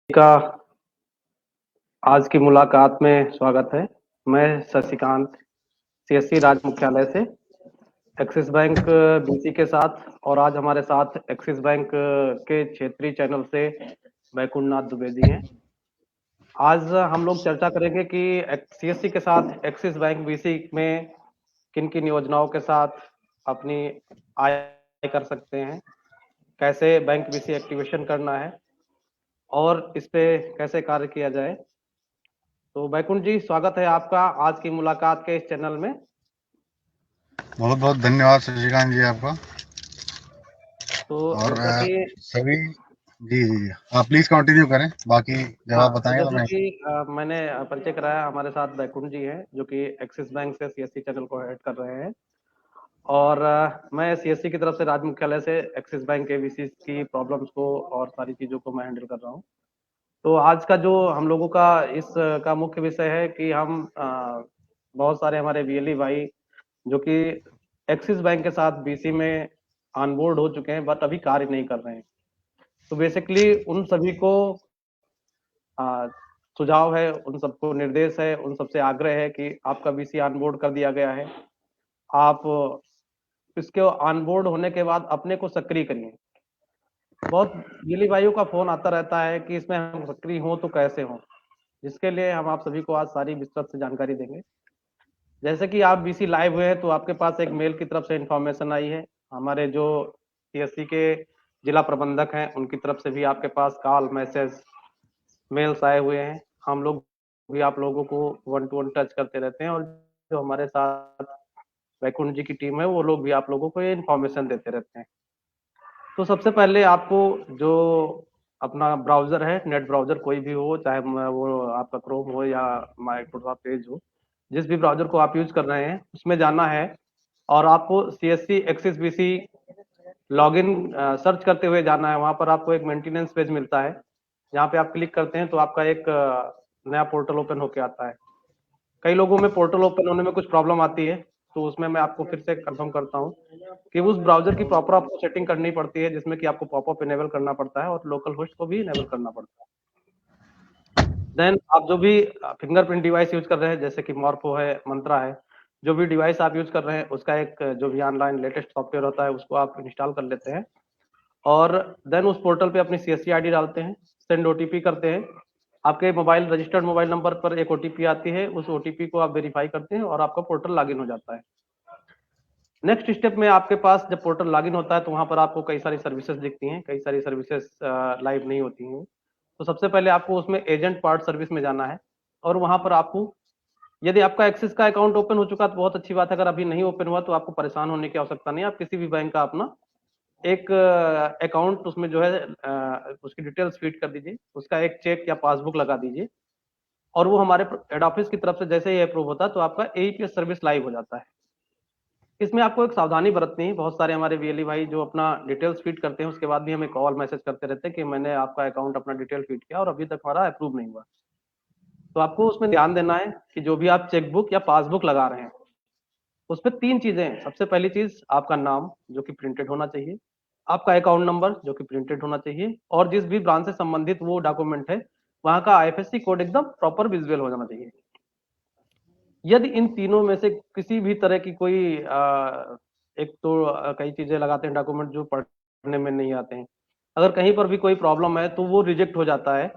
का आज की मुलाकात में स्वागत है। मैं शशिकांत सीएससी राज्य मुख्यालय से एक्सिस बैंक बीसी के साथ और आज हमारे साथ एक्सिस बैंक के क्षेत्रीय चैनल से वैकुंठ नाथ द्विवेदी हैं। आज हम लोग चर्चा करेंगे कि सीएससी के साथ एक्सिस बैंक बीसी में किन किन योजनाओं के साथ अपनी आय कर सकते हैं, कैसे बैंक बीसी एक्टिवेशन करना है और इस पे कैसे कार्य किया जाए। तो वैकुंठ जी, स्वागत है आपका आज की मुलाकात के इस चैनल में। बहुत बहुत धन्यवाद शशिकांत जी आपका। तो और जैसा कि सभी जी जी आप प्लीज कंटिन्यू करें, बाकी जब आप हाँ, तो बताएंगे तो जैसा मैं। कि मैंने परिचय कराया, हमारे साथ वैकुंठ जी हैं जो कि एक्सिस बैंक से सीएससी चैनल को हेड कर रहे हैं और मैं सीएससी की तरफ से राज्य मुख्यालय से एक्सिस बैंक के वीसी की प्रॉब्लम्स को और सारी चीज़ों को मैं हैंडल कर रहा हूँ। तो आज का जो हम लोगों का का मुख्य विषय है कि हम बहुत सारे हमारे वीएलई भाई जो कि एक्सिस बैंक के साथ बीसी में ऑनबोर्ड हो चुके हैं बट अभी कार्य नहीं कर रहे हैं। तो बेसिकली उन सभी को सुझाव है, उन सबको निर्देश है, उन सबसे आग्रह है कि आपका बीसी ऑनबोर्ड कर दिया गया है। आप इसके ऑनबोर्ड होने के बाद अपने को सक्रिय करिए। बहुत वीएलई भाइयों का फोन आता रहता है कि इसमें हम सक्रिय हों तो कैसे हों, जिसके लिए हम आप सभी को आज सारी विस्तृत से जानकारी देंगे। जैसे कि आप बीसी लाइव हुए हैं तो आपके पास एक मेल की तरफ से इंफॉर्मेशन आई है। हमारे जो सीएससी के जिला प्रबंधक हैं उनकी तरफ से भी आपके पास कॉल मैसेज मेल्स आए हुए हैं। हम लोग भी आप लोगों को वन टू वन टच करते रहते हैं और जो हमारे साथ वैकुंठ जी की टीम है वो लोग भी आप लोगों को ये इन्फॉर्मेशन देते रहते हैं। तो सबसे पहले आपको जो अपना ब्राउजर है, नेट ब्राउजर कोई भी हो, चाहे वो आपका क्रोम हो या माइक्रोसॉफ्ट एज हो, जिस भी ब्राउजर को आप यूज कर रहे हैं उसमें जाना है और आपको CSC axis BC login search करते हुए जाना है। वहां पर आपको एक मेंटेनेंस पेज मिलता है, जहाँ पे आप क्लिक करते हैं तो आपका एक नया पोर्टल ओपन होके आता है। कई लोगों में पोर्टल ओपन होने में कुछ प्रॉब्लम आती है, तो उसमें मैं आपको फिर से कंफर्म करता हूँ कि उस ब्राउजर की प्रॉपर आपको सेटिंग करनी पड़ती है, जिसमें कि आपको पॉपअप इनेबल करना पड़ता है और लोकल होस्ट को भी इनेबल करना पड़ता है। देन आप जो भी फिंगरप्रिंट डिवाइस यूज कर रहे हैं, जैसे कि मॉर्फो है, मंत्रा है, जो भी डिवाइस आप यूज कर रहे हैं उसका एक जो भी ऑनलाइन लेटेस्ट सॉफ्टवेयर होता है उसको आप इंस्टॉल कर लेते हैं और देन उस पोर्टल पे अपनी सीएससी आईडी डालते हैं, सेंड ओटीपी करते हैं। आपके मोबाइल रजिस्टर्ड मोबाइल नंबर पर एक ओटीपी आती है, उस ओटीपी को आप वेरीफाई करते हैं और आपका पोर्टल लॉगिन हो जाता है। नेक्स्ट स्टेप में आपके पास जब पोर्टल लॉगिन होता है तो वहां पर आपको कई सारी सर्विसेज दिखती हैं, कई सारी सर्विसेज लाइव नहीं होती हैं। तो सबसे पहले आपको उसमें एजेंट पार्ट सर्विस में जाना है और वहां पर आपको, यदि आपका एक्सिस का अकाउंट ओपन हो चुका तो बहुत अच्छी बात है, अगर अभी नहीं ओपन हुआ तो आपको परेशान होने की आवश्यकता नहीं है। आप किसी भी बैंक का अपना एक अकाउंट उसमें जो है उसकी डिटेल्स फीड कर दीजिए, उसका एक चेक या पासबुक लगा दीजिए और वो हमारे हेड ऑफिस की तरफ से जैसे ही अप्रूव होता है तो आपका एईपीएस सर्विस लाइव हो जाता है। इसमें आपको एक सावधानी बरतनी है। बहुत सारे हमारे वीएलई भाई जो अपना डिटेल्स फीड करते हैं उसके बाद भी हमें कॉल मैसेज करते रहते हैं कि मैंने आपका अकाउंट अपना डिटेल फीड किया और अभी तक हमारा अप्रूव नहीं हुआ। तो आपको उसमें ध्यान देना है कि जो भी आप चेकबुक या पासबुक लगा रहे हैं उसमें तीन चीजें हैं। सबसे पहली चीज आपका नाम जो कि प्रिंटेड होना चाहिए, आपका अकाउंट नंबर जो कि प्रिंटेड होना चाहिए और जिस भी ब्रांच से संबंधित वो डॉक्यूमेंट है वहां का आईएफएससी कोड एकदम प्रॉपर विजुअल हो जाना चाहिए। यदि इन तीनों में से किसी भी तरह की कोई एक तो कई चीजें लगाते हैं डॉक्यूमेंट जो पढ़ने में नहीं आते हैं, अगर कहीं पर भी कोई प्रॉब्लम है तो वो रिजेक्ट हो जाता है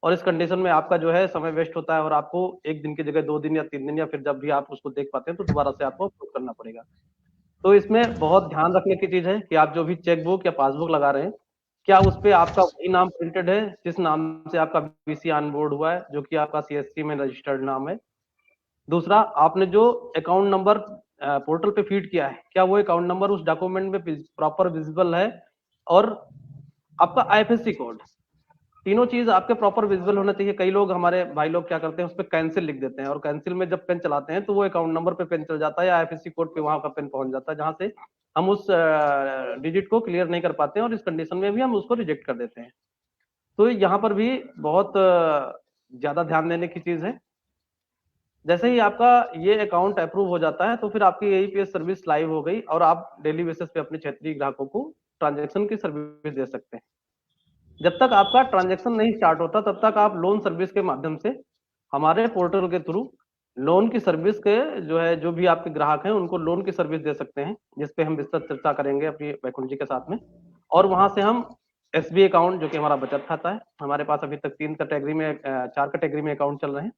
और इस कंडीशन में आपका जो है समय वेस्ट होता है और आपको एक दिन की जगह 2 दिन या 3 दिन या फिर जब भी आप उसको देख पाते हैं तो दोबारा से आपको अप्रूव करना पड़ेगा। तो इसमें बहुत ध्यान रखने की चीज है कि आप जो भी चेकबुक या पासबुक लगा रहे हैं, क्या उस पे आपका वही नाम प्रिंटेड है जिस नाम से आपका बीसी ऑन बोर्ड हुआ है, जो कि आपका सीएससी में रजिस्टर्ड नाम है। दूसरा, आपने जो अकाउंट नंबर पोर्टल पे फीड किया है, क्या वो अकाउंट नंबर उस डॉक्यूमेंट में प्रॉपर विजिबल है और आपका आईएफएससी कोड, तीनों चीज आपके प्रॉपर विजिबल होना चाहिए। कई लोग हमारे भाई लोग क्या करते हैं, उस पर कैंसिल लिख देते हैं और कैंसिल में जब पेन चलाते हैं तो वो अकाउंट नंबर पे पेन चल जाता है या आईएफएससी कोड पे वहां का पेन पहुंच जाता है, जहां से हम उस डिजिट को क्लियर नहीं कर पाते हैं और इस कंडीशन में भी हम उसको रिजेक्ट कर देते हैं। तो यहाँ पर भी बहुत ज्यादा ध्यान देने की चीज है। जैसे ही आपका ये अकाउंट अप्रूव हो जाता है तो फिर आपकी एईपीएस सर्विस लाइव हो गई और आप डेली बेसिस पे अपने क्षेत्रीय ग्राहकों को ट्रांजैक्शन की सर्विस दे सकते हैं। जब तक आपका ट्रांजैक्शन नहीं स्टार्ट होता तब तक आप लोन सर्विस के माध्यम से हमारे पोर्टल के थ्रू लोन की सर्विस के जो है, जो भी आपके ग्राहक हैं उनको लोन की सर्विस दे सकते हैं, जिस पे हम विस्तृत चर्चा करेंगे अपनी वैकुंठ जी के साथ में। और वहां से हम एसबीआई अकाउंट, जो कि हमारा बचत खाता है, हमारे पास अभी तक 4 कैटेगरी में अकाउंट चल रहे हैं।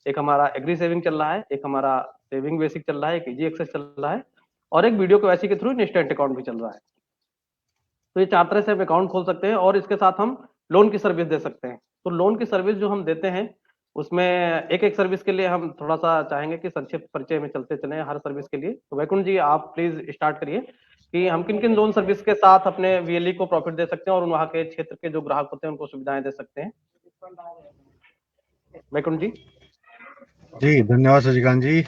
एक हमारा एग्री सेविंग चल रहा है, एक हमारा सेविंग बेसिक चल रहा है, एक इजी एक्सेस चल रहा है, और एक वीडियो केवाईसी के थ्रू इंस्टेंट अकाउंट भी चल रहा है। तो ये 4 तरह से आप अकाउंट खोल सकते हैं और इसके साथ हम लोन की सर्विस दे सकते हैं। तो लोन की सर्विस जो हम देते हैं उसमें एक एक सर्विस के लिए हम थोड़ा सा चाहेंगे कि संक्षिप्त परिचय में चलते चले हर सर्विस के लिए। तो वैकुंठ जी, आप प्लीज स्टार्ट करिए कि हम किन किन लोन सर्विस के साथ अपने वीएलई को प्रॉफिट दे सकते हैं और वहाँ के क्षेत्र के जो ग्राहक होते हैं उनको सुविधाएं दे सकते हैं। वैकुंठ जी। जी धन्यवाद शशिकांत जी।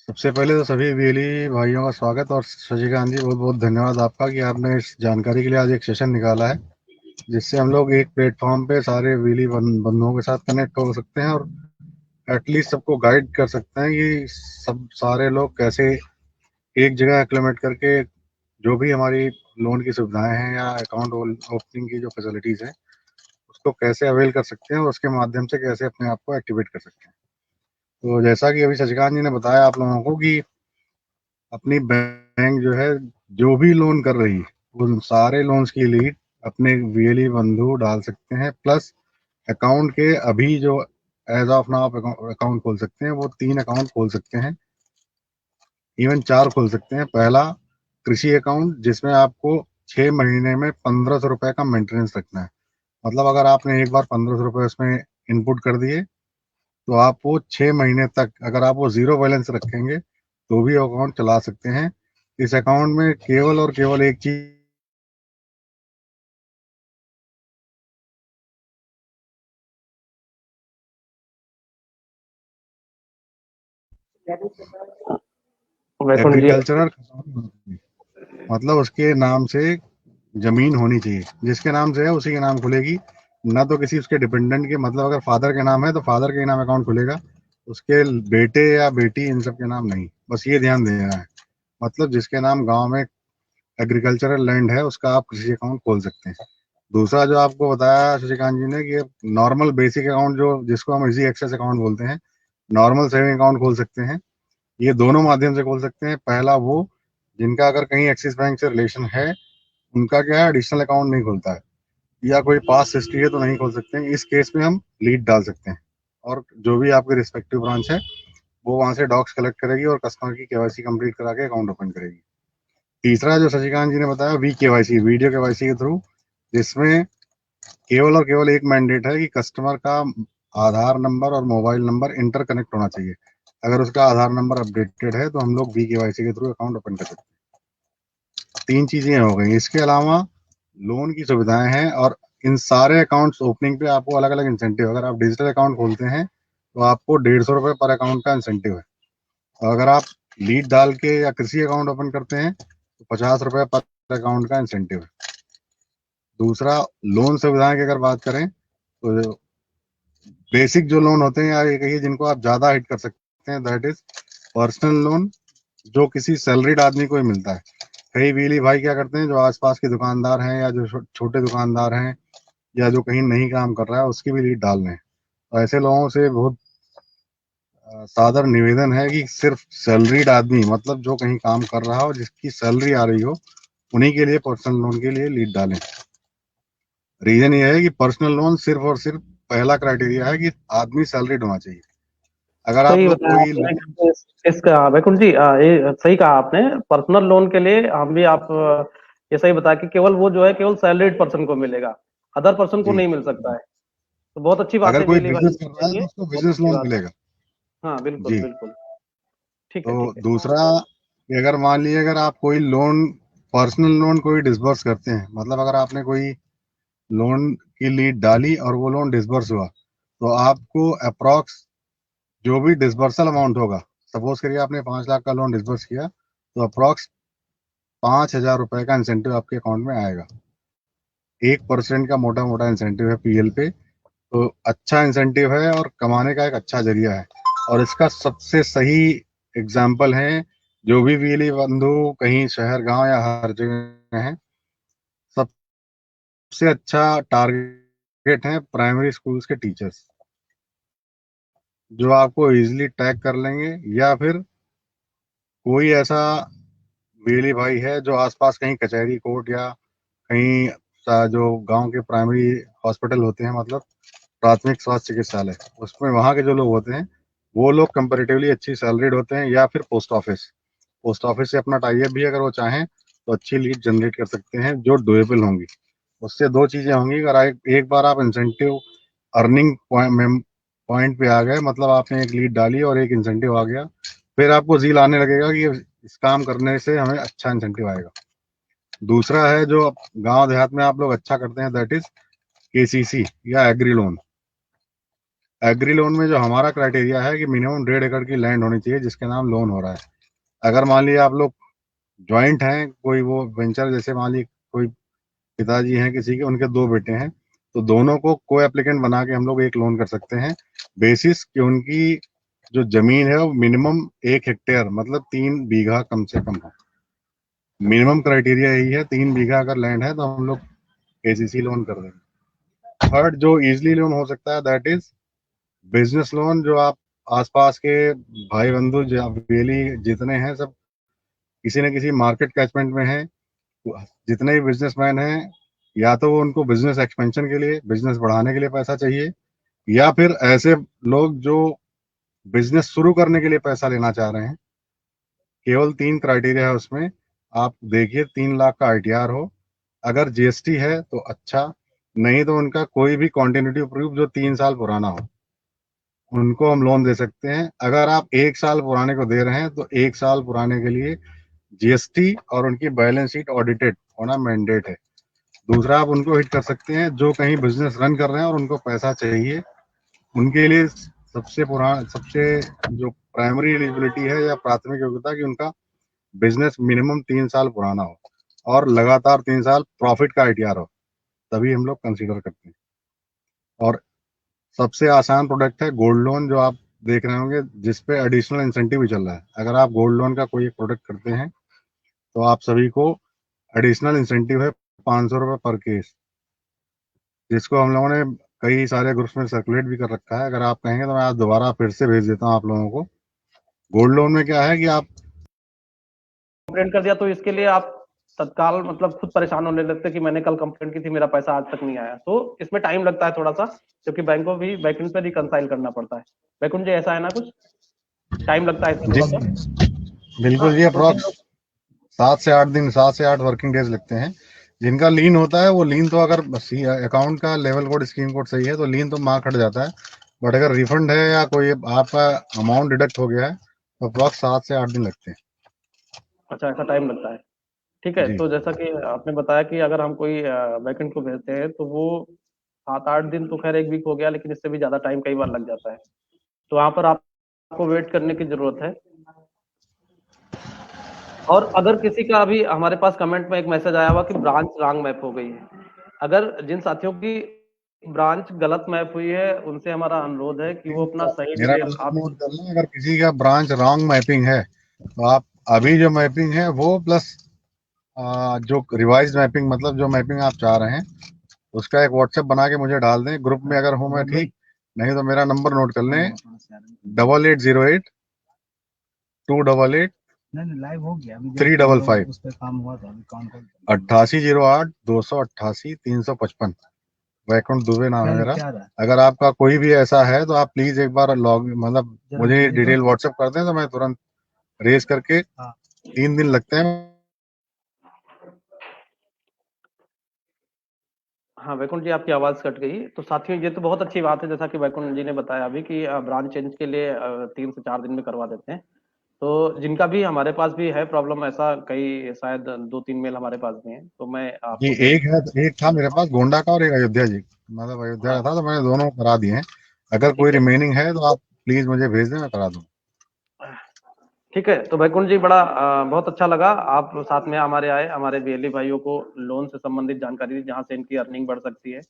सबसे पहले तो सभी वीएलई भाइयों का स्वागत, और शशिकांत जी बहुत बहुत धन्यवाद आपका कि आपने इस जानकारी के लिए आज एक सेशन निकाला है, जिससे हम लोग एक प्लेटफॉर्म पे सारे वीएलई बंधुओं के साथ कनेक्ट हो सकते हैं और एटलीस्ट सबको गाइड कर सकते हैं कि सब सारे लोग कैसे एक जगह एक्लिमेट करके जो भी हमारी लोन की सुविधाएं हैं या अकाउंट ओपनिंग की जो फैसिलिटीज हैं उसको कैसे अवेल कर सकते हैं और उसके माध्यम से कैसे अपने आप को एक्टिवेट कर सकते हैं। तो जैसा कि अभी शशिकांत जी ने बताया आप लोगों को कि अपनी बैंक जो है जो भी लोन कर रही है उन सारे लोन्स की लीड अपने वीएलई बंधु डाल सकते हैं। प्लस अकाउंट के अभी जो एज ऑफ नाउ अकाउंट खोल सकते हैं वो 3 अकाउंट खोल सकते हैं, इवन 4 खोल सकते हैं। पहला कृषि अकाउंट, जिसमें आपको 6 महीने में 1500 रुपए का मेंटेनेंस रखना है। मतलब अगर आपने एक बार 1500 रुपए उसमें इनपुट कर दिए तो आप वो 6 महीने तक अगर आप वो जीरो बैलेंस रखेंगे तो भी अकाउंट चला सकते हैं। इस अकाउंट में केवल और केवल एक चीज वैकुंठ जी। एग्रीकल्चरल, मतलब उसके नाम से जमीन होनी चाहिए, जिसके नाम से है उसी के नाम खुलेगी, ना तो किसी उसके डिपेंडेंट के। मतलब अगर फादर के नाम है तो फादर के नाम अकाउंट खुलेगा, उसके बेटे या बेटी इन सब के नाम नहीं। बस ये ध्यान देना है। मतलब जिसके नाम गांव में एग्रीकल्चरल लैंड है उसका आप कृषि अकाउंट खोल सकते हैं। दूसरा जो आपको बताया शशिकांत जी ने कि नॉर्मल बेसिक अकाउंट जो जिसको हम इजी एक्सेस अकाउंट बोलते हैं, नॉर्मल सेविंग अकाउंट खोल सकते हैं। ये दोनों माध्यम से खोल सकते हैं। पहला वो जिनका अगर कहीं एक्सिस बैंक से रिलेशन है उनका क्या है, एडिशनल अकाउंट नहीं खुलता है या कोई पास हिस्ट्री है तो नहीं खोल सकते हैं। इस केस में हम लीड डाल सकते हैं और जो भी आपकी रिस्पेक्टिव ब्रांच है वो वहां से डॉक्स कलेक्ट करेगी और कस्टमर की केवाईसी कंप्लीट करा के अकाउंट ओपन करेगी। तीसरा जो शशिकांत जी ने बताया वी केवाईसी, वीडियो केवाईसी के थ्रू, जिसमें केवल और केवल एक मैंडेट है कि कस्टमर का आधार नंबर और मोबाइल नंबर इंटर कनेक्ट होना चाहिए। अगर उसका आधार नंबर अपडेटेड है तो हम लोग वी केवाईसी के थ्रू अकाउंट ओपन कर सकते हैं। 3 चीजें हो गई। इसके अलावा लोन की सुविधाएं हैं और इन सारे अकाउंट्स ओपनिंग पे आपको अलग अलग इंसेंटिव। अगर आप डिजिटल अकाउंट खोलते हैं तो आपको 150 रुपये पर अकाउंट का इंसेंटिव है, और अगर आप लीड डाल के या कृषि अकाउंट ओपन करते हैं तो 50 रुपये पर अकाउंट का इंसेंटिव है। दूसरा, लोन सुविधाएं की अगर बात करें तो बेसिक जो लोन होते हैं या ये कहिए जिनको आप ज्यादा हिट कर सकते हैं, दैट इज पर्सनल लोन, जो किसी सैलरीड आदमी को ही मिलता है। कई वीली भाई क्या करते हैं, जो आसपास के दुकानदार हैं या जो छोटे दुकानदार हैं या जो कहीं नहीं काम कर रहा है उसकी भी लीड डाल रहे हैं। तो ऐसे लोगों से बहुत सादर निवेदन है कि सिर्फ सैलरीड आदमी, मतलब जो कहीं काम कर रहा हो जिसकी सैलरी आ रही हो, उन्हीं के लिए पर्सनल लोन के लिए लीड डालें। रीजन ये है कि पर्सनल लोन सिर्फ और सिर्फ पहला क्राइटेरिया है कि आदमी सैलरीड होना चाहिए। अगर आप सही लोग बताया कोई आपने लोन, कि इसका वैकुंठ जी, ये सही कहा आपने। पर्सनल लोन के लिए हम भी आप ये सही बताया कि केवल वो जो है केवल सैलरीड पर्सन को मिलेगा, अदर पर्सन को जी, नहीं मिल सकता है। तो बहुत अच्छी बात अगर है कोई बिजली भाई बिजनेस कर रहा है के लिए, तो उसको बहुत बिजनेस अच्छी लोन बात है। मिलेगा। हाँ बिल्कुल जी। बिल्कुल। ठीक है तो ठीक है। दूसरा कि अगर मान लीजिए अगर आप कोई लोन, पर्सनल लोन कोई डिसबर्स करते हैं, मतलब अगर आपने कोई लोन की लीड डाली और वो लोन डिसबर्स हुआ, तो आपको अप्रॉक्स जो भी डिसबर्सल अमाउंट होगा, सपोज करिए आपने 5 लाख का लोन डिसबर्स किया, तो अप्रॉक्स 5,000 रुपए का इंसेंटिव आपके अकाउंट में आएगा। 1% का मोटा मोटा इंसेंटिव है पीएल पे। तो अच्छा इंसेंटिव है और कमाने का एक अच्छा जरिया है। और इसका सबसे सही एग्जाम्पल है, जो भी बिजली बंधु कहीं शहर गांव या हर जगह है, सब सबसे अच्छा टारगेट है प्राइमरी स्कूल्स के टीचर्स, जो आपको इजीली टैग कर लेंगे, या फिर कोई ऐसा वेली भाई है जो आसपास कहीं कचहरी कोर्ट या कहीं जो गांव के प्राइमरी हॉस्पिटल होते हैं, मतलब प्राथमिक स्वास्थ्य चिकित्सालय, उसमें वहाँ के जो लोग होते हैं वो लोग कंपेरेटिवली अच्छी सैलरीड होते हैं, या फिर पोस्ट ऑफिस से अपना टाई अप भी अगर वो चाहें तो अच्छी लीड जनरेट कर सकते हैं जो डुएबल होंगी। उससे दो चीजें होंगी, अगर एक बार आप इंसेंटिव अर्निंग पॉइंट पे आ गए, मतलब आपने एक लीड डाली और एक इंसेंटिव आ गया, फिर आपको जील आने लगेगा कि इस काम करने से हमें अच्छा इंसेंटिव आएगा। दूसरा है जो गांव देहात में आप लोग अच्छा करते हैं, दैट इज केसीसी या एग्री लोन। एग्री लोन में जो हमारा क्राइटेरिया है कि मिनिमम 1.5 एकड़ की लैंड होनी चाहिए जिसके नाम लोन हो रहा है। अगर मान लीजिए आप लोग ज्वाइंट हैं, कोई वो वेंचर, जैसे मान लीजिए कोई पिताजी हैं किसी के, उनके दो बेटे हैं, तो दोनों को को एप्लीकेंट बना के हम लोग एक लोन कर सकते हैं, बेसिस कि उनकी जो जमीन है वो मिनिमम 1 हेक्टेयर मतलब 3 बीघा कम से कम हो। मिनिमम क्राइटेरिया यही है, 3 बीघा अगर लैंड है तो हम लोग केसीसी लोन कर देंगे। थर्ड जो इजिली लोन हो सकता है, दैट इज बिजनेस लोन, जो आप आसपास के भाई बंधु रियली जितने हैं सब किसी न किसी मार्केट कैचमेंट में हैं, जितने भी बिजनेसमैन हैं, या तो वो उनको बिजनेस एक्सपेंशन के लिए, बिजनेस बढ़ाने के लिए पैसा चाहिए, या फिर ऐसे लोग जो बिजनेस शुरू करने के लिए पैसा लेना चाह रहे हैं। केवल 3 क्राइटेरिया है उसमें, आप देखिए 3 लाख का आईटीआर हो, अगर जीएसटी है तो अच्छा, नहीं तो उनका कोई भी कॉन्टिन्यूटी प्रूफ जो 3 साल पुराना हो, उनको हम लोन दे सकते हैं। अगर आप 1 साल पुराने को दे रहे हैं तो 1 साल पुराने के लिए जीएसटी और उनकी बैलेंस शीट ऑडिटेड होना मैंडेट है। दूसरा, आप उनको हिट कर सकते हैं जो कहीं बिजनेस रन कर रहे हैं और उनको पैसा चाहिए, उनके लिए सबसे जो प्राइमरी एलिजिबिलिटी है या प्राथमिक योग्यता कि उनका बिजनेस मिनिमम 3 साल पुराना हो और लगातार 3 साल प्रॉफिट का आईटीआर हो, तभी हम लोग कंसीडर करते हैं। और सबसे आसान प्रोडक्ट है गोल्ड लोन, जो आप देख रहे होंगे जिसपे एडिशनल इंसेंटिव भी चल रहा है। अगर आप गोल्ड लोन का कोई एक प्रोडक्ट करते हैं तो आप सभी को एडिशनल इंसेंटिव है 500 रुपये पर केस, जिसको हम लोगों ने कई सारे ग्रुप्स में सर्कुलेट भी कर रखा है। अगर आप कहेंगे तो मैं आज दोबारा फिर से भेज देता हूँ आप लोगों को। गोल्ड लोन में क्या है कि आप कंप्लेंट कर दिया तो इसके लिए आप तत्काल मतलब खुद परेशान होने लगते कि मैंने कल कंप्लेंट की थी, मेरा पैसा आज तक नहीं आया। तो इसमें टाइम लगता है थोड़ा सा, क्योंकि बैंक को भी बैकएंड पे रिकंसाइल करना पड़ता है। बैकुंठ जी, ऐसा है ना, कुछ टाइम लगता है इसमें जी थोड़ा सा। हाँ, बिल्कुल जी, तो जिन अप्रोक्स 7 से 8 दिन, 7 से 8 वर्किंग डेज लगते हैं। जिनका लीन होता है वो लीन तो अगर अकाउंट का लेवल कोड स्कीम कोड सही है तो लीन तो मार्क हट जाता है, बट अगर रिफंड है या कोई आपका अमाउंट डिडक्ट हो गया है तो अप्रोक्स 7 से 8 दिन लगते हैं। अच्छा, ऐसा टाइम लगता है। ठीक है, जी तो जैसा कि आपने बताया कि अगर हम कोई बैकेंड को भेजते हैं तो वो 7-8 दिन तो खैर, 1 वीक हो गया, लेकिन इससे भी ज्यादा टाइम कई बार लग जाता है। तो वहां पर आपको वेट करने की जरूरत है। और अगर किसी का अभी हमारे पास कमेंट में एक मैसेज आया हुआ कि ब्रांच रॉन्ग मैप हो गई है, अगर जिन साथियों की ब्रांच गलत मैप हुई है उनसे हमारा अनुरोध है कि वो अपना सही मेरा डिटेल नंबर आप। नोट कर लें, अगर किसी का ब्रांच रॉन्ग मैपिंग है तो आप अभी जो मैपिंग है वो प्लस जो रिवाइज मैपिंग, मतलब जो मैपिंग आप चाह रहे हैं उसका एक व्हाट्सएप बना के मुझे डाल दें। ग्रुप में अगर हूँ मैं ठीक, नहीं तो मेरा नंबर नोट कर लें, 8808 288 लाइव हो गया अभी 355, उस पे काम हुआ था, अभी काउंट 8808 288 355। वैकुंठ दुबे नाम है मेरा। क्या रहा अगर आपका कोई भी ऐसा है तो आप प्लीज एक बार लॉग मतलब जरा मुझे भेजो। डिटेल व्हाट्सएप कर दें तो मैं तुरंत रेज करके, हाँ 3 दिन लगते हैं। हाँ वैकुंठ जी, आपकी आवाज कट गई। तो साथियों, ये तो बहुत अच्छी बात है, जैसा कि वैकुंठ जी ने बताया अभी कि ब्रांच चेंज के लिए 3 से 4 दिन में करवा देते हैं। तो जिनका भी हमारे पास भी है प्रॉब्लम ऐसा, कई शायद 2-3 मेल हमारे पास भी हैं, तो मैं जी आपको भेज। एक है, एक था मेरे पास गोंडा का और एक अयोध्या जी, मतलब अयोध्या हाँ, का था, तो मैंने दोनों करा दिए हैं। अगर कोई ठीक है। रिमेनिंग है तो आप प्लीज मुझे भेज दें, मैं करा दूँ। ठीक है, तो वैकुंठ जी, बड़ा बहुत अच्छा लगा आप साथ में हमारे आए, हमारे बीएलई भाइयों को लोन से संबंधित जानकारी दी जहाँ से इनकी अर्निंग बढ़ सकती है।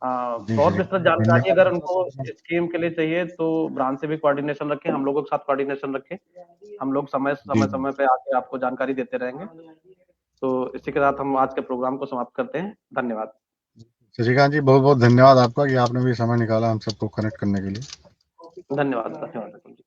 जी और जी, विस्तृत मिलने जानकारी का अगर बहुत उनको बहुत शुक्रिया। स्कीम के लिए चाहिए तो ब्रांच से भी कोऑर्डिनेशन रखें, हम लोगों के साथ कोऑर्डिनेशन रखें। हम लोग समय जी समय जी, समय पे आके आपको जानकारी देते रहेंगे। तो इसी के साथ हम आज के प्रोग्राम को समाप्त करते हैं। धन्यवाद। शशिकांत जी बहुत बहुत धन्यवाद आपका कि आपने भी समय निकाला हम सबको कनेक्ट करने के लिए। धन्यवाद धन्यवाद।